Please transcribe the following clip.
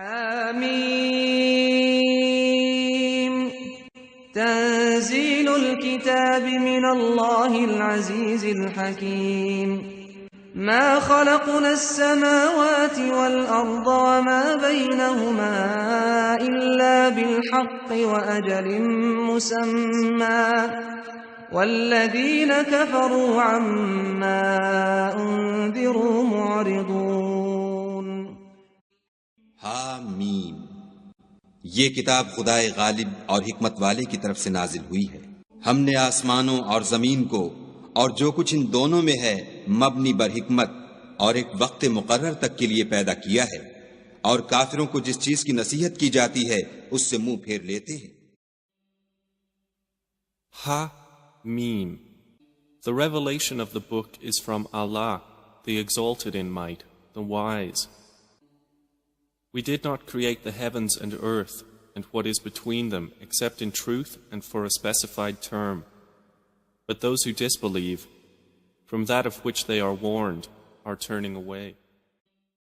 حمیم تنزيل الكتاب من الله العزيز الحكيم ما خلقنا السماوات والأرض وما بينهما إلا بالحق وأجل مسمى والذين كفروا عما أنذروا معرضون حمیم یہ کتاب خدائے غالب اور حکمت والے کی طرف سے نازل ہوئی ہے۔ ہم نے آسمانوں اور زمین کو اور جو کچھ ان دونوں میں ہے مبنی برحکمت اور ایک وقت مقرر تک کے لیے پیدا کیا ہے، اور کافروں کو جس چیز کی نصیحت کی جاتی ہے اس سے منہ پھیر لیتے ہیں۔ Meem. The revelation of the book is from Allah, the Exalted in might, the wise. We did not create the heavens and earth and what is between them except in truth and for a specified term. But those who disbelieve, from that of which they are warned, are turning away.